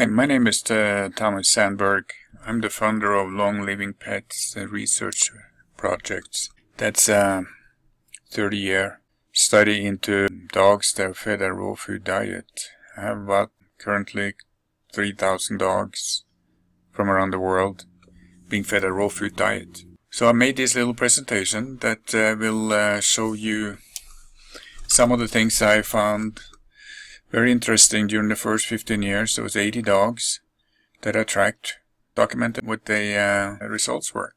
Hi, my name is Thomas Sandberg. I'm the founder of Long Living Pets Research Projects. That's a 30-year study into dogs that are fed a raw food diet. I have about currently 3,000 dogs from around the world being fed a raw food diet. So I made this little presentation that will show you some of the things I found very interesting during the first 15 years. There was 80 dogs that I tracked, documented what the results were,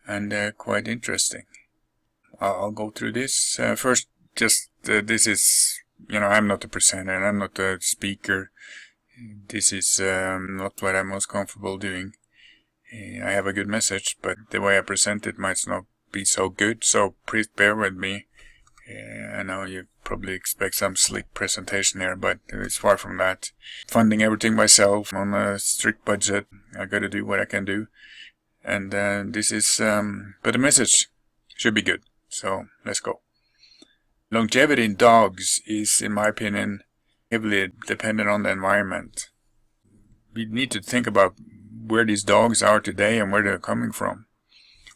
and quite interesting. I'll go through this. First, this is, I'm not the presenter, and I'm not the speaker. This is not what I'm most comfortable doing. I have a good message, but the way I present it might not be so good, so please bear with me. I know you probably expect some slick presentation here, but it's far from that. Funding everything myself on a strict budget. I got to do what I can do, and this is. But the message should be good. So let's go. Longevity in dogs is, in my opinion, heavily dependent on the environment. We need to think about where these dogs are today and where they're coming from.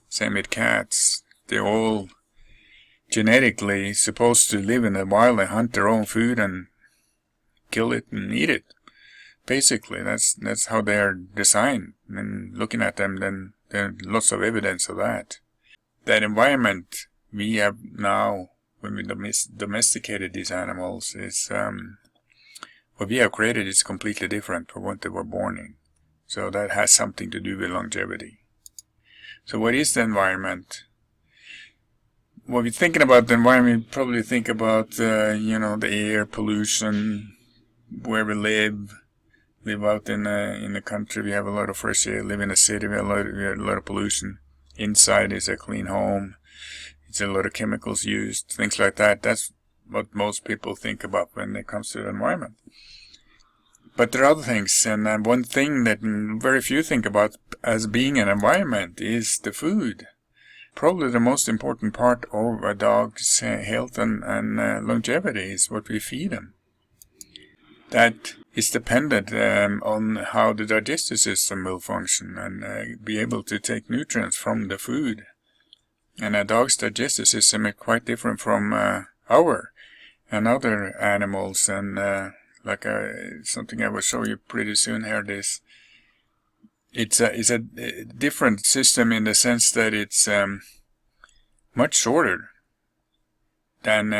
Same with cats. They're all genetically supposed to live in the wild and hunt their own food and kill it and eat it. Basically, that's how they're designed. And looking at them, then there's lots of evidence of that. That environment we have now, when we domesticated these animals, is what we have created is completely different from what they were born in. So that has something to do with longevity. So what is the environment? When we're thinking about the environment, we probably think about, the air pollution, where we live out in the country. We have a lot of fresh air. Live in a city, we have a lot of pollution. Inside is a clean home. It's a lot of chemicals used, things like that. That's what most people think about when it comes to the environment. But there are other things, and one thing that very few think about as being an environment is the food. Probably the most important part of a dog's health and longevity is what we feed them. That is dependent on how the digestive system will function and be able to take nutrients from the food. And a dog's digestive system is quite different from our and other animals. And something I will show you pretty soon here. It's a different system in the sense that it's much shorter than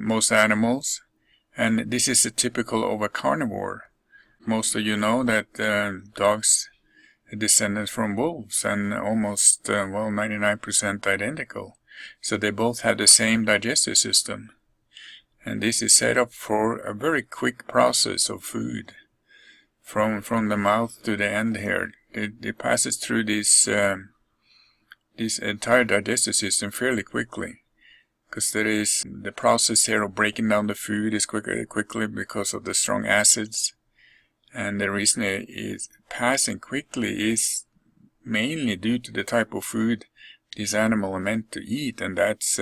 most animals, and this is a typical of a carnivore. Most of you know that dogs are descended from wolves, and almost 99% identical. So they both have the same digestive system, and this is set up for a very quick process of food from the mouth to the end here. It passes through this entire digestive system fairly quickly, because there is the process here of breaking down the food is quickly because of the strong acids, and the reason it is passing quickly is mainly due to the type of food this animal are meant to eat, and that's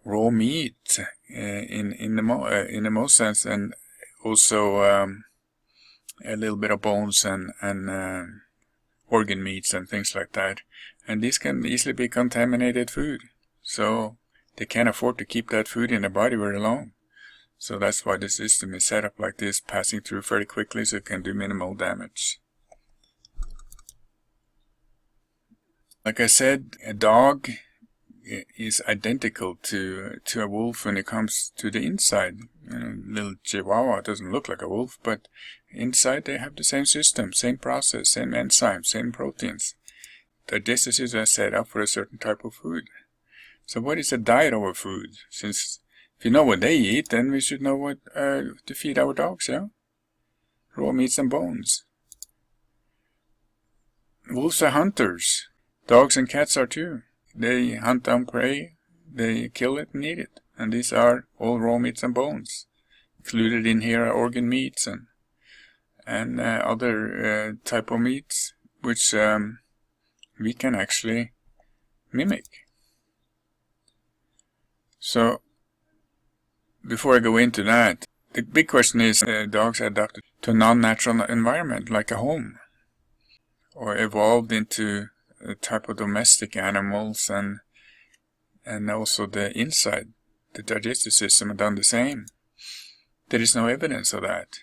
raw meat in the most sense, and also a little bit of bones and organ meats and things like that. And this can easily be contaminated food. So they can't afford to keep that food in their body very long. So that's why the system is set up like this, passing through very quickly so it can do minimal damage. Like I said, a dog is identical to a wolf when it comes to the inside. Little Chihuahua doesn't look like a wolf, but inside they have the same system, same process, same enzymes, same proteins. Digestive systems are set up for a certain type of food. So what is a diet over food? Since if you know what they eat, then we should know what to feed our dogs, yeah? Raw meats and bones. Wolves are hunters. Dogs and cats are too. They hunt down prey, they kill it and eat it. And these are all raw meats and bones. Included in here are organ meats and other type of meats, which we can actually mimic. So, before I go into that, The big question is, dogs adapted to a non-natural environment, like a home, or evolved into a type of domestic animals, and also the inside, the digestive system, are done the same. There is no evidence of that.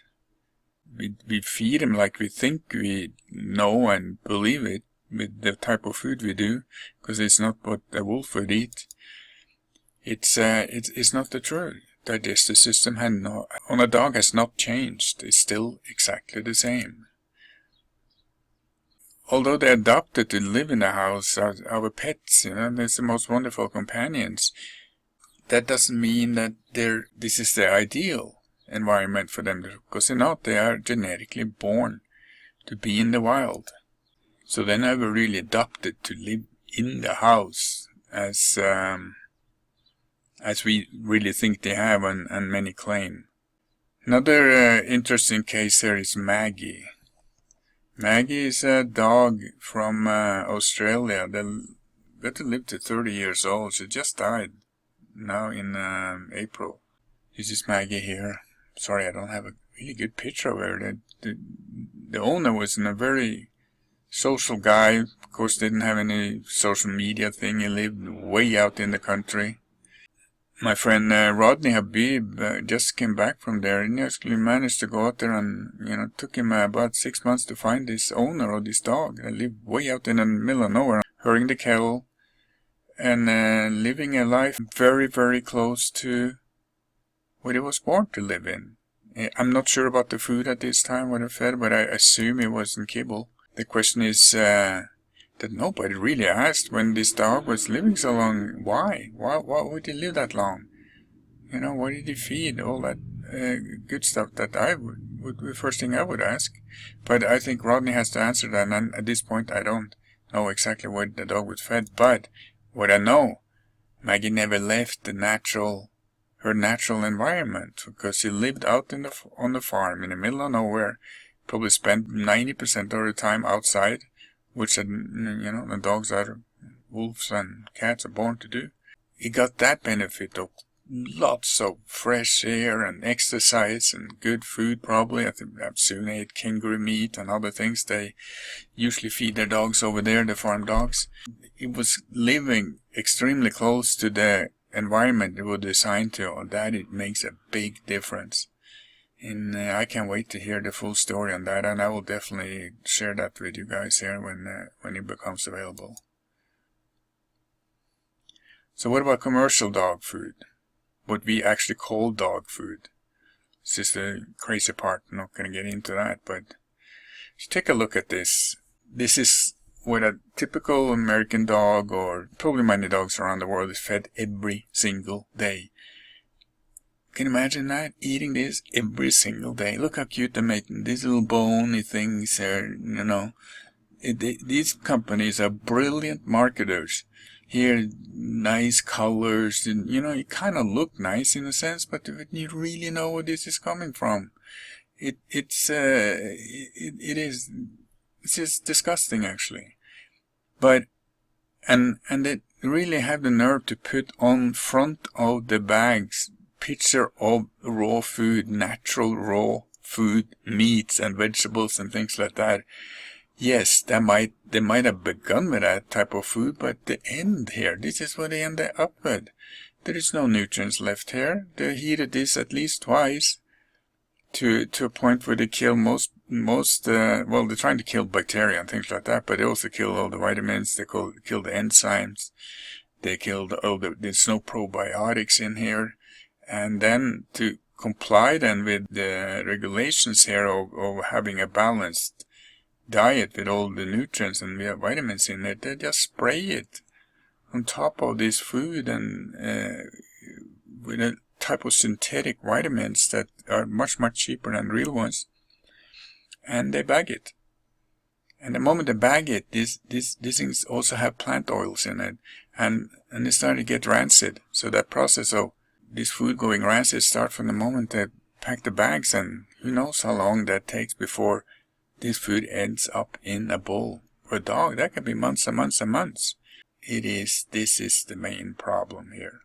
We feed them like we think we know and believe it, with the type of food we do, because it's not what a wolf would eat. It's not the truth. Digestive system on a dog has not changed. It's still exactly the same. Although they adopted to live in the house, our pets, they're the most wonderful companions. That doesn't mean that this is the ideal environment for them, because they're not. They are genetically born to be in the wild. So they never really adopted to live in the house as we really think they have, and many claim. Another interesting case here is Maggie. Maggie is a dog from Australia that lived to 30 years old. She just died now in April. This is Maggie here. Sorry, I don't have a really good picture of her. The owner was a very social guy. Of course, didn't have any social media thing. He lived way out in the country. My friend Rodney Habib just came back from there, and he actually managed to go out there, and took him about 6 months to find this owner of this dog. They lived way out in the middle of nowhere, herding the cattle, and living a life very, very close to what he was born to live in. I'm not sure about the food at this time, what he fed, but I assume it wasn't kibble. The question is that nobody really asked when this dog was living so long. Why? Why would he live that long? What did he feed? All that good stuff that would be the first thing I would ask. But I think Rodney has to answer that, and at this point I don't know exactly what the dog was fed. But what I know, Maggie never left her natural environment, because she lived out on the farm in the middle of nowhere, probably spent 90% of her time outside, which the dogs are, wolves and cats are born to do. He got that benefit of lots of fresh air and exercise and good food, probably. I think I've soon ate kangaroo meat and other things they usually feed their dogs over there, the farm dogs. He was living extremely close to the environment they were designed to, and that it makes a big difference. And I can't wait to hear the full story on that, and I will definitely share that with you guys here when it becomes available. So what about commercial dog food? What we actually call dog food. This is the crazy part. I'm not going to get into that, but just take a look at this. This is what a typical American dog, or probably many dogs around the world, is fed every single day. Can you imagine that? Eating this every single day. Look how cute they're making these little bony things here, These companies are brilliant marketers. Here, nice colors, and you kind of look nice in a sense, but you really know where this is coming from. It's just disgusting, actually. But and they really have the nerve to put on front of the bags picture of raw food, natural raw food, meats and vegetables and things like that. Yes, they might have begun with that type of food, but the end here, this is what they end up with. There is no nutrients left here. They heated this at least twice to a point where they kill most well, they're trying to kill bacteria and things like that, but they also kill all the vitamins. They kill the enzymes. They killed there's no probiotics in here. And then to comply then with the regulations here of having a balanced diet with all the nutrients and vitamins in it, they just spray it on top of this food, and with a type of synthetic vitamins that are much, much cheaper than real ones, and they bag it. And the moment they bag it, these things also have plant oils in it, and they start to get rancid. So that process of this food going rancid starts from the moment they pack the bags, and who knows how long that takes before this food ends up in a bowl. For a dog, that could be months and months and months. This is the main problem here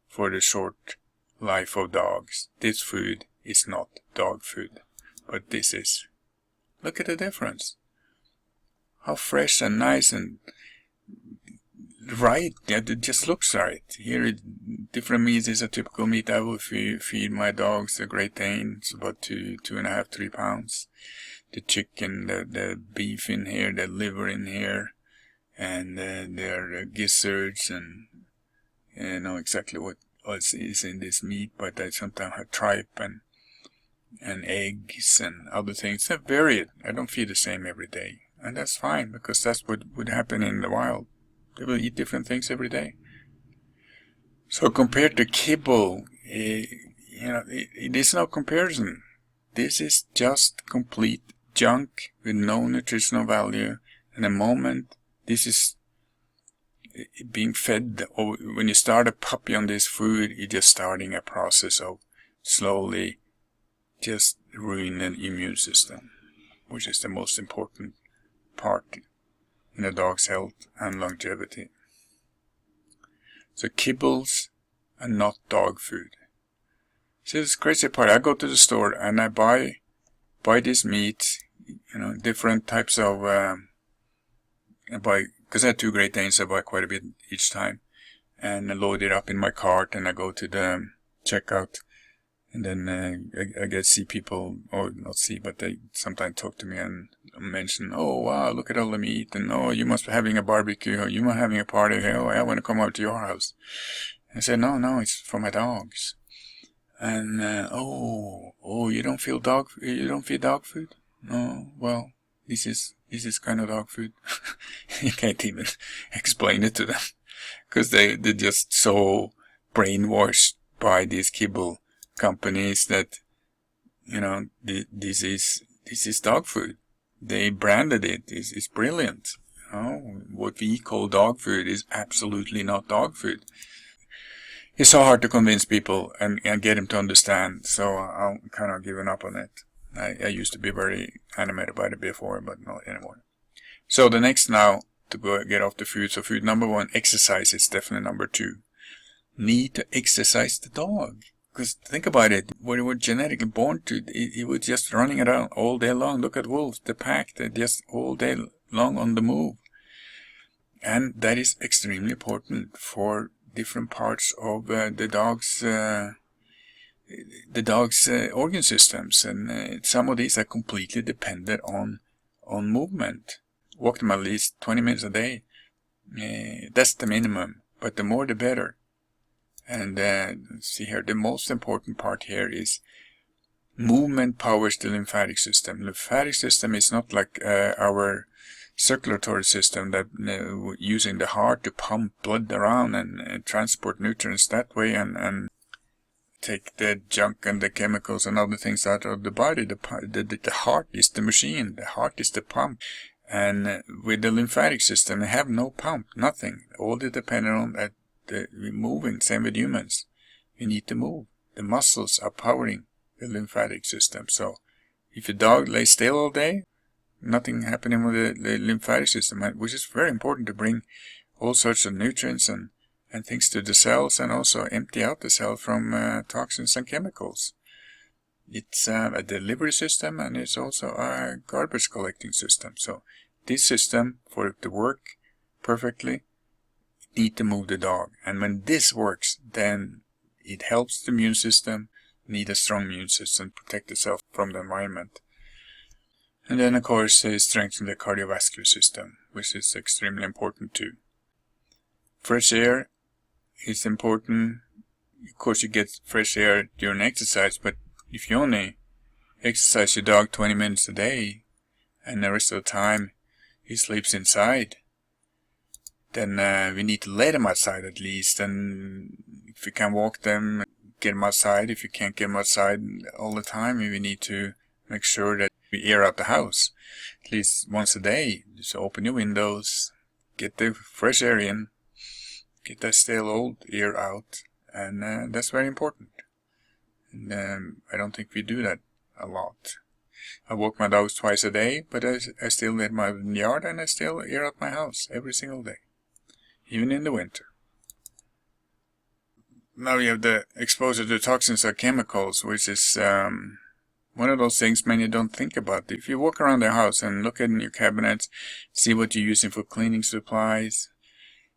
for the short life of dogs. This food is not dog food. But this is. Look at the difference. How fresh and nice and right. Yeah, it just looks right. Here, different meats is a typical meat I will feed my dogs. The Great Dane, it's about 2.5, 3 pounds. The chicken, the beef in here, the liver in here, and their gizzards, and I know exactly what else is in this meat, but I sometimes have tripe and eggs and other things. I vary it. I don't feed the same every day. And that's fine, because that's what would happen in the wild. They will eat different things every day. So compared to kibble, it is no comparison. This is just complete junk with no nutritional value. And the moment this is being fed, or when you start a puppy on this food, you're just starting a process of slowly just ruining the immune system, which is the most important part in a dog's health and longevity. So kibbles are not dog food. See, this crazy part, I go to the store and I buy this meat, different types of, because I have 2 Great Danes, I buy quite a bit each time, and I load it up in my cart, and I go to the checkout, and then I get see people, or not see, but they sometimes talk to me and mention, oh wow, look at all the meat, and oh, you must be having a barbecue, or you must be having a party, oh, I want to come over to your house. And I said, no, it's for my dogs. And you don't feed dog food? No, well, this is kind of dog food. You can't even explain it to them, because they're just so brainwashed by these kibble companies that this is dog food. They branded it. It's brilliant. What we call dog food is absolutely not dog food. It's so hard to convince people and get them to understand, so I'm kind of giving up on it. I used to be very animated by it before, but not anymore. So the next now, to go get off the food. So food number 1, exercise is definitely number 2. Need to exercise the dog. Because think about it, when we were genetically born to, it was just running around all day long. Look at wolves, the pack, they're just all day long on the move. And that is extremely important for different parts of the dog's organ systems, and some of these are completely dependent on movement. Walk them at least 20 minutes a day. That's the minimum, but the more the better. And see here, the most important part here is movement powers the lymphatic system. Lymphatic system is not like our circulatory system that using the heart to pump blood around and transport nutrients that way and take the junk and the chemicals and other things out of the body. The heart is the machine. The heart is the pump. And with the lymphatic system, they have no pump, nothing. All they depend on that moving. Same with humans. We need to move. The muscles are powering the lymphatic system. So if your dog lays still all day, nothing happening with the lymphatic system, which is very important to bring all sorts of nutrients and things to the cells, and also empty out the cell from toxins and chemicals. It's a delivery system, and it's also a garbage collecting system. So this system, for it to work perfectly, need to move the dog. And when this works, then it helps the immune system, need a strong immune system, protect itself from the environment. And then, of course, strengthen the cardiovascular system, which is extremely important too. Fresh air is important. Of course, you get fresh air during exercise, but if you only exercise your dog 20 minutes a day, and the rest of the time he sleeps inside, then we need to let him outside at least. And if you can walk them, get them outside. If you can't get them outside all the time, we need to make sure that we air out the house at least once a day. Just open your windows, get the fresh air in, get that stale old air out, and that's very important. And I don't think we do that a lot. I walk my dogs twice a day, but I still let my yard, and I still air out my house every single day, even in the winter. now you have the exposure to toxins or chemicals, which is one of those things many don't think about. If you walk around the house and look in your cabinets, see what you're using for cleaning supplies,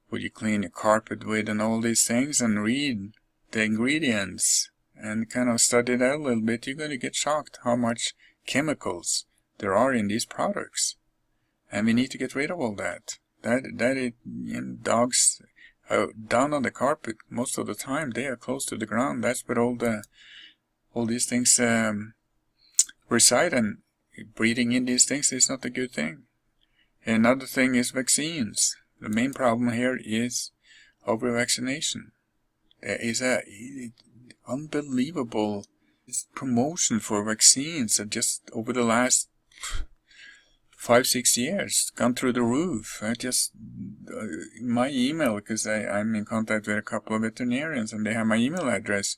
what you clean your carpet with, and all these things, and read the ingredients and kind of study that a little bit, you're going to get shocked how much chemicals there are in these products. And we need to get rid of all that. Dogs are down on the carpet most of the time. They are close to the ground. That's where all these things reside, and breathing in these things is not a good thing. Another thing is vaccines. The main problem here is over-vaccination. There is a unbelievable promotion for vaccines just over the last 5-6 years gone through the roof. I just my email, because I'm in contact with a couple of veterinarians and they have my email address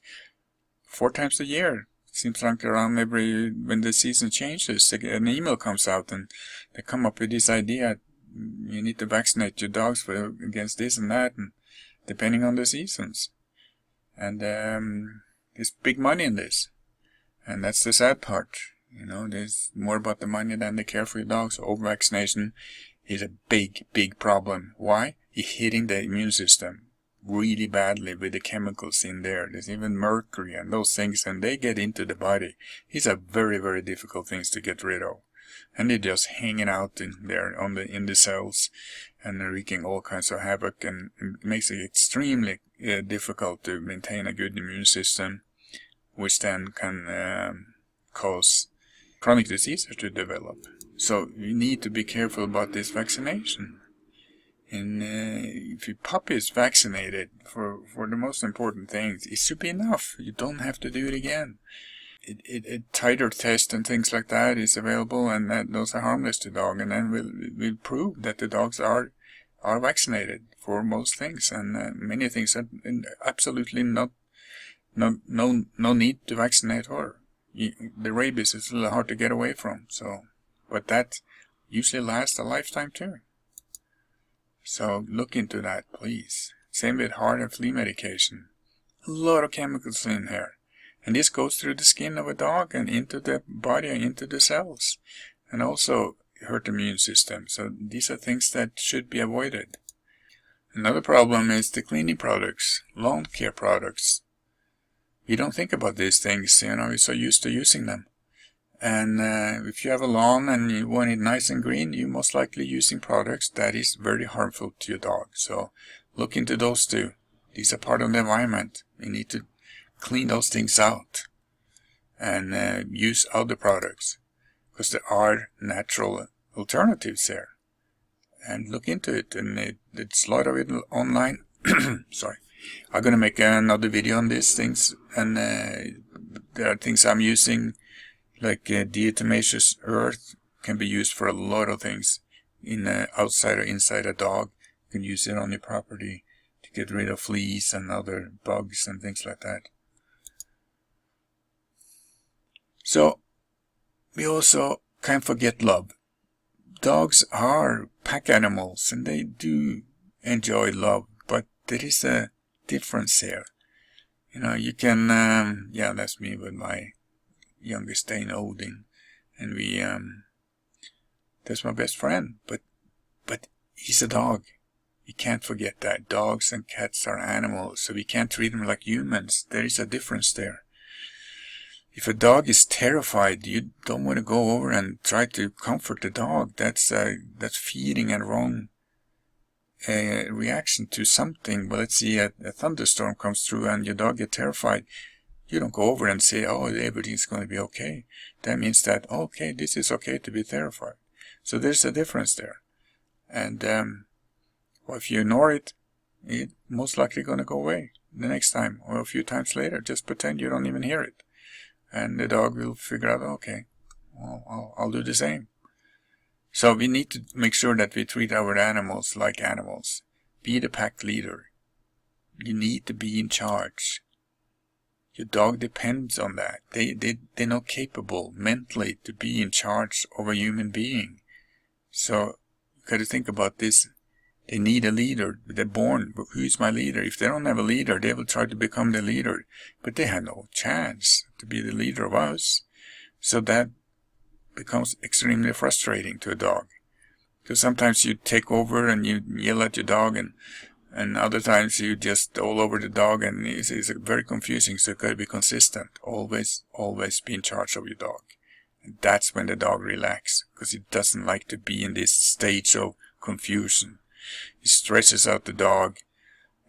4 times a year. Seems like around when the season changes, an email comes out and they come up with this idea: you need to vaccinate your dogs against this and that, and depending on the seasons. And there's big money in this, and that's the sad part. You know, there's more about the money than the care for your dogs. Over-vaccination is a big problem. Why? It's hitting the immune system really badly with the chemicals in there. There's even mercury and those things, and they get into the body. These are very difficult things to get rid of, and they're just hanging out in there in the cells and wreaking all kinds of havoc, and it makes it extremely difficult to maintain a good immune system, which then can cause chronic diseases to develop. So you need to be careful about this vaccination. And if your puppy is vaccinated for the most important things, it should be enough. You don't have to do it again. Titer test and things like that is available, and those are harmless to dog. And then we'll prove that the dogs are vaccinated for most things, and many things are absolutely no need to vaccinate her. The rabies is a little hard to get away from, but that usually lasts a lifetime too. So look into that, please. Same with heart and flea medication. A lot of chemicals in here. And this goes through the skin of a dog and into the body and into the cells. And also hurt the immune system. So these are things that should be avoided. Another problem is the cleaning products, lawn care products. We don't think about these things, we're so used to using them. And if you have a lawn and you want it nice and green, you're most likely using products that is very harmful to your dog. So look into those too. These are part of the environment. We need to clean those things out and use other products, because there are natural alternatives there. And look into it, and it's a lot of it online. Sorry. I'm going to make another video on these things, and there are things I'm using, like diatomaceous earth can be used for a lot of things, outside or inside a dog. You can use it on your property to get rid of fleas and other bugs and things like that. So we also can't forget love. Dogs are pack animals, and they do enjoy love, but there is a difference here. You can, that's me with my youngest Dane, Odin, and we, that's my best friend, but he's a dog. We can't forget that. Dogs and cats are animals, so we can't treat them like humans. There is a difference there. If a dog is terrified, you don't want to go over and try to comfort the dog. That's feeding a wrong reaction to something. Well, let's see, a thunderstorm comes through and your dog gets terrified. You don't go over and say, oh, everything's going to be okay. That means that, okay, this is okay to be terrified. So there's a difference there. And if you ignore it, it's most likely going to go away the next time, or a few times later. Just pretend you don't even hear it. And the dog will figure out, okay, well, I'll do the same. So we need to make sure that we treat our animals like animals. Be the pack leader. You need to be in charge. Your dog depends on that. They're not capable mentally to be in charge of a human being. So you got to think about this They need a leader. They're born. Who's my leader? If they don't have a leader, they will try to become the leader. But they have no chance to be the leader of us. So that becomes extremely frustrating to a dog. Because sometimes you take over and you yell at your dog, and other times you just all over the dog, and it's very confusing. So you've got to be consistent. Always be in charge of your dog. And that's when the dog relaxes, because it doesn't like to be in this stage of confusion. It stresses out the dog,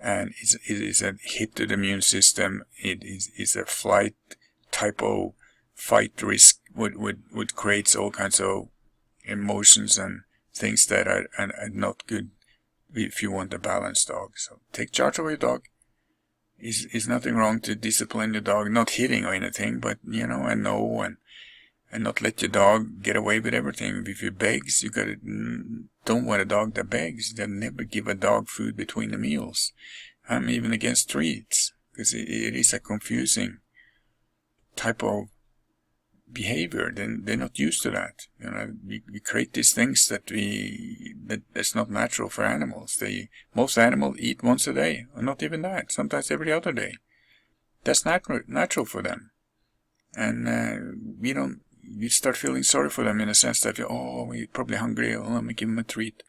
and it is a hit to the immune system. It is a flight type of fight risk, which creates all kinds of emotions and things that are not good if you want a balanced dog. So take charge of your dog. Is nothing wrong to discipline your dog, not hitting or anything, but and not let your dog get away with everything. If he begs, you don't want a dog that begs. Then never give a dog food between the meals. I'm even against treats, because it is a confusing type of behavior. Then they're not used to that. We create these things that's not natural for animals. Most animals eat once a day, or not even that. Sometimes every other day. That's natural for them, and we start feeling sorry for them in a sense that we're probably hungry. Oh, let me give them a treat.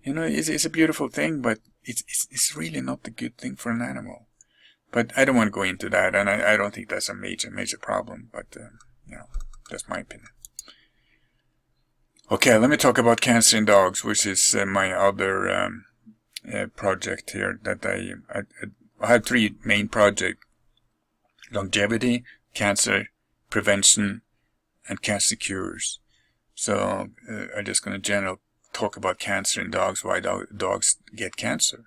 It's a beautiful thing, but it's really not a good thing for an animal. But I don't want to go into that, and I don't think that's a major problem. But that's my opinion. Okay, let me talk about cancer in dogs, which is my other project here. That I have three main projects: longevity, cancer prevention, and cancer cures. So I'm just going to generally talk about cancer in dogs, why dogs get cancer.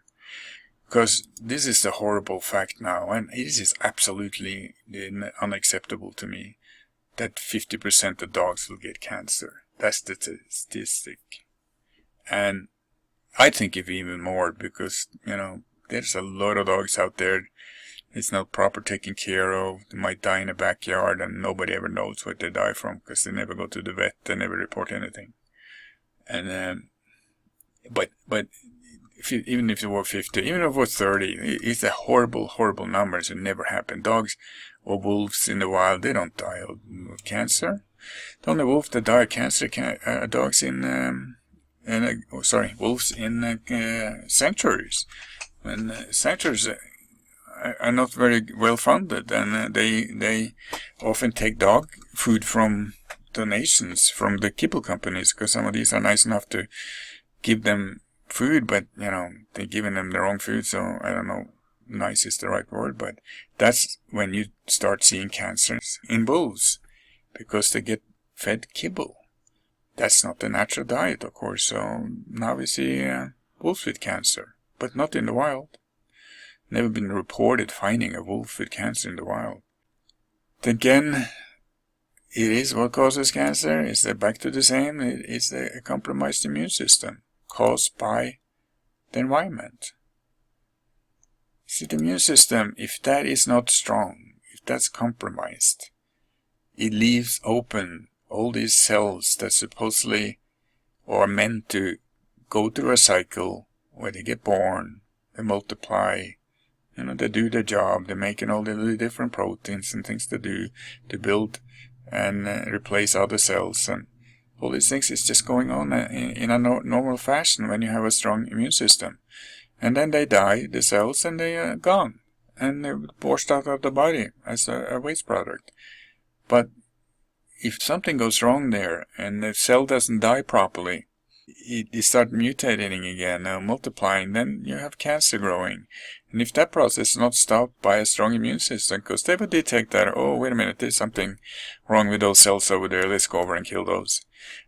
Because this is the horrible fact now, and it is absolutely unacceptable to me, that 50% of dogs will get cancer. That's the statistic. And I think if even more, because, there's a lot of dogs out there. It's not proper taken care of. They might die in a backyard, and nobody ever knows what they die from, because they never go to the vet. They never report anything. And but even if it were 50, even if it was 30, it's a horrible numbers. It never happened. Dogs or wolves in the wild, they don't die of cancer. The only wolf that die of cancer are dogs wolves in sanctuaries. When sanctuaries are not very well funded, and they often take dog food from donations from the kibble companies, because some of these are nice enough to give them food, but they're giving them the wrong food. So I don't know, nice is the right word, but that's when you start seeing cancers in wolves, because they get fed kibble. That's not the natural diet, of course. So now we see wolves with cancer, but not in the wild. Never been reported finding a wolf with cancer in the wild. Again, it is what causes cancer. It's back to the same. It's a compromised immune system caused by the environment. See, the immune system, if that is not strong, if that's compromised, it leaves open all these cells that supposedly are meant to go through a cycle where they get born, they multiply, they do their job, they're making all the different proteins and things to do to build and replace other cells, and all these things is just going on in a normal fashion when you have a strong immune system. And then they die, the cells, and they are gone, and they're washed out of the body as a waste product. But if something goes wrong there, and the cell doesn't die properly, it starts mutating again, multiplying, then you have cancer growing. And if that process is not stopped by a strong immune system, because they would detect that, oh, wait a minute, there's something wrong with those cells over there, let's go over and kill those.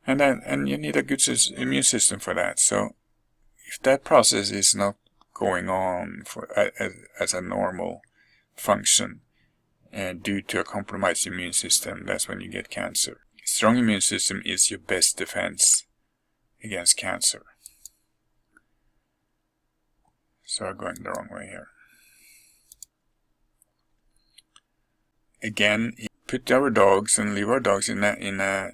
And you need a good immune system for that. So if that process is not going on as a normal function, due to a compromised immune system, that's when you get cancer. Strong immune system is your best defense against cancer. So I'm going the wrong way here. Again, put our dogs and leave our dogs in a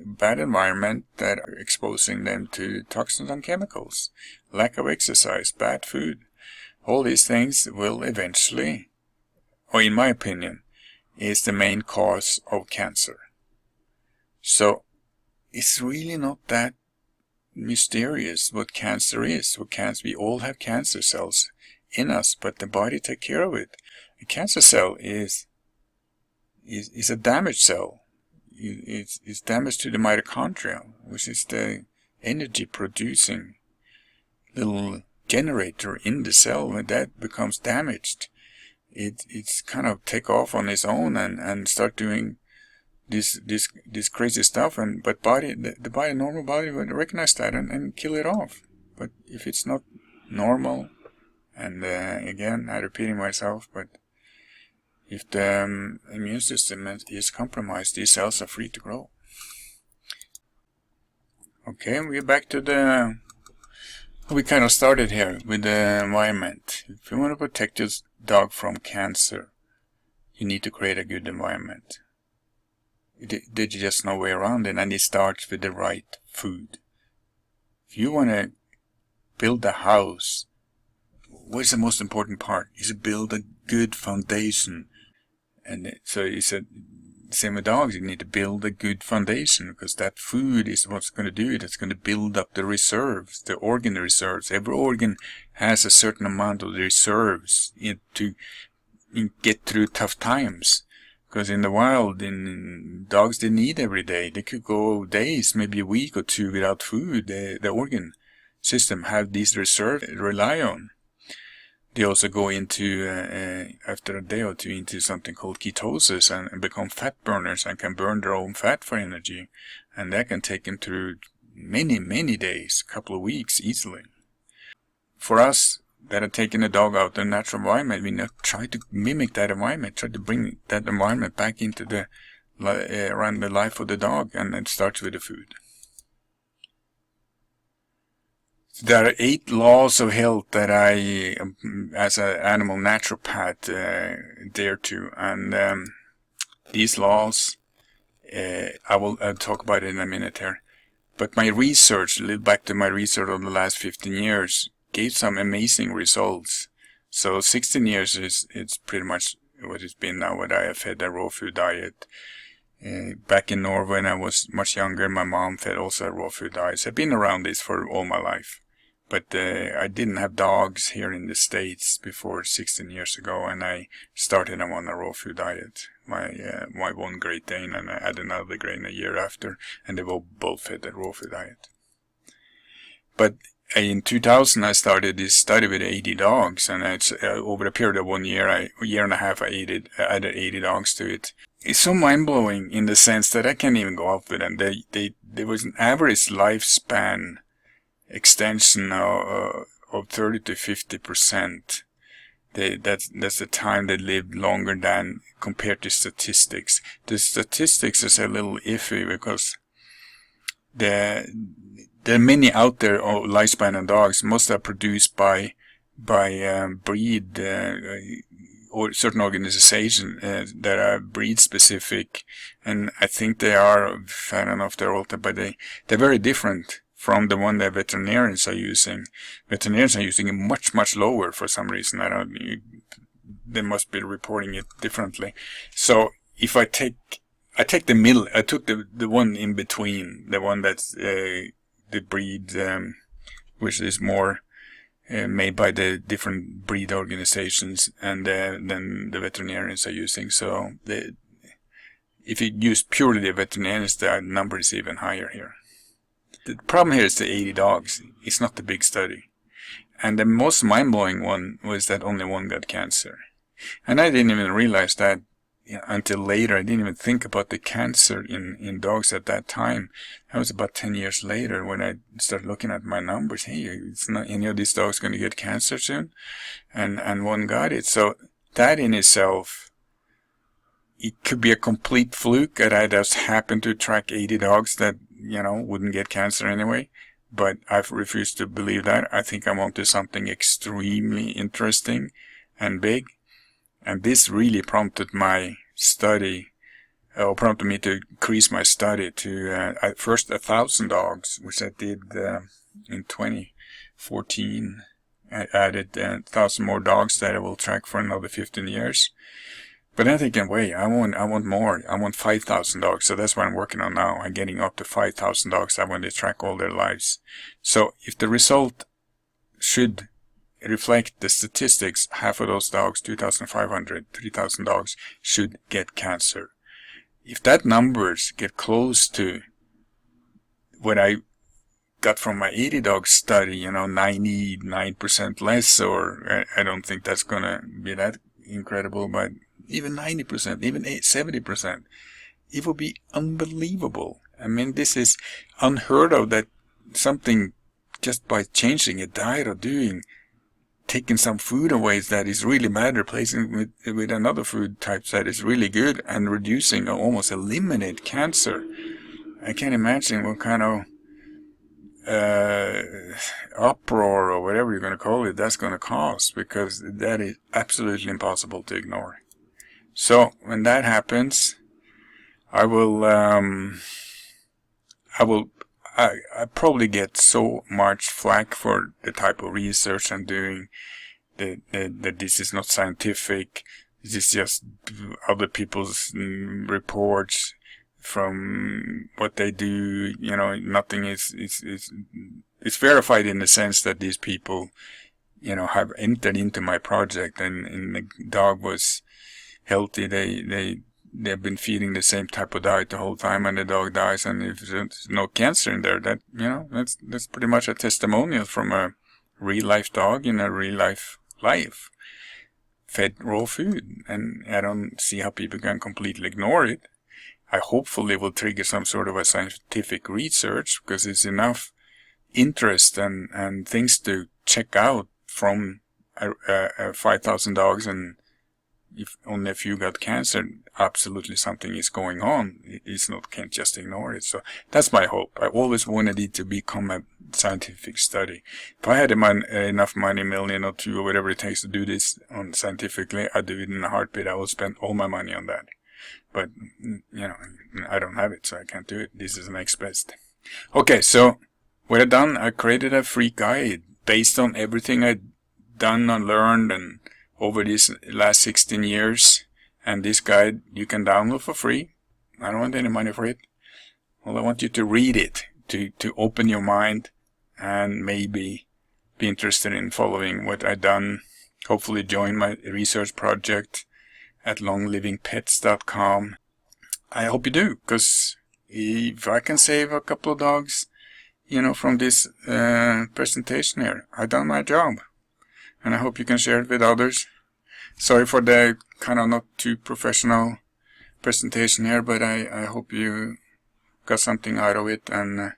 bad environment that are exposing them to toxins and chemicals, lack of exercise, bad food. All these things will eventually, or in my opinion, is the main cause of cancer. So it's really not that mysterious what cancer is. We all have cancer cells in us, but the body takes care of it. A cancer cell is a damaged cell. It's damage to the mitochondria, which is the energy producing little generator in the cell. When that becomes damaged, it's kind of take off on its own and start doing this crazy stuff. But the normal body would recognize that and kill it off. But if it's not normal, and again, I'm repeating myself, but if the immune system is compromised, these cells are free to grow. Okay, we're back to we kind of started here with the environment. If you want to protect your dog from cancer, you need to create a good environment. There's just no way around it, and it starts with the right food. If you want to build a house, what's the most important part? Is to build a good foundation. And so it's same with dogs. You need to build a good foundation, because that food is what's going to do it. It's going to build up the reserves, the organ reserves. Every organ has a certain amount of reserves to get through tough times. Because in the wild, dogs didn't eat every day. They could go days, maybe a week or two without food. The organ system have these reserves to rely on. They also go into, after a day or two, into something called ketosis and become fat burners and can burn their own fat for energy. And that can take them through many, many days, a couple of weeks easily. For us that are taking a dog out in a natural environment, we try to mimic that environment, try to bring that environment back into around the life of the dog, and it starts with the food. There are 8 laws of health that I, as an animal naturopath, adhere to, and these laws, I'll talk about it in a minute here. But my research, back to my research of the last 15 years, gave some amazing results. So 16 years it's pretty much what it's been now, what I have fed a raw food diet. Back in Norway, when I was much younger, my mom fed also a raw food diet. So I've been around this for all my life. But I didn't have dogs here in the States before 16 years ago, and I started them on a raw food diet. My one Great Dane, and I had another Great Dane a year after, and they were both fed a raw food diet. But in 2000, I started this study with 80 dogs, and it's over a period of 1 year, a year and a half, I added 80 dogs to it. It's so mind-blowing in the sense that I can't even go up with them. There was an average lifespan extension of 30 to 50%. That's the time they lived longer than compared to statistics. The statistics is a little iffy, because there are many out there of lifespan of dogs. Most are produced by breed or certain organizations that are breed specific, and I think they are, I don't know if they're altered, but they're very different from the one that veterinarians are using. Veterinarians are using it much, much lower for some reason. They must be reporting it differently. So if I take the middle, I took the one in between, the one that's the breed, which is more made by the different breed organizations, and then the veterinarians are using. So if you use purely the veterinarians, the number is even higher here. The problem here is the 80 dogs. It's not the big study. And the most mind-blowing one was that only one got cancer. And I didn't even realize that until later. I didn't even think about the cancer in dogs at that time. That was about 10 years later when I started looking at my numbers. Hey, it's not any of these dogs going to get cancer soon. And one got it. So that in itself, it could be a complete fluke that I just happened to track 80 dogs that, wouldn't get cancer anyway. But I've refused to believe that. I think I'm onto something extremely interesting and big. And this really prompted my study prompted me to increase my study to first 1,000 dogs, which I did in 2014. I added 1,000 more dogs that I will track for another 15 years. But then thinking, wait, I want more. I want 5,000 dogs. So that's what I'm working on now. I'm getting up to 5,000 dogs. I want to track all their lives. So if the result should reflect the statistics, half of those dogs, 2,500, 3,000 dogs, should get cancer. If that numbers get close to what I got from my 80 dog study, 99% less, or I don't think that's going to be that incredible, but even 90%, even 70%, it would be unbelievable. I mean, this is unheard of, that something just by changing a diet or taking some food away that is really bad, replacing with another food types that is really good, and reducing or almost eliminate cancer. I can't imagine what kind of uproar or whatever you're going to call it that's going to cause, because that is absolutely impossible to ignore. So when that happens, I probably get so much flack for the type of research I'm doing, that this is not scientific, this is just other people's reports from what they do. Nothing is verified in the sense that these people, have entered into my project, and the dog was healthy. They've been feeding the same type of diet the whole time, and the dog dies, and if there's no cancer in there, that that's pretty much a testimonial from a real life dog in a real life fed raw food. And I don't see how people can completely ignore it. I hopefully will trigger some sort of a scientific research, because it's enough interest and things to check out from 5,000 dogs, and if only a few got cancer, absolutely something is going on. Can't just ignore it. So that's my hope. I always wanted it to become a scientific study. If I had enough money, $1 million or $2 million or whatever it takes to do this scientifically, I'd do it in a heartbeat. I will spend all my money on that. But, I don't have it, so I can't do it. This is the next best. Okay, so what I've done, I created a free guide based on everything I've done and learned and over these last 16 years. And this guide you can download for free. I don't want any money for it. Well, I want you to read it, to open your mind, and maybe be interested in following what I've done. Hopefully join my research project at longlivingpets.com. I hope you do, because if I can save a couple of dogs, from this presentation here, I've done my job. And I hope you can share it with others. Sorry for the kind of not too professional presentation here, but I hope you got something out of it, and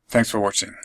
thanks for watching.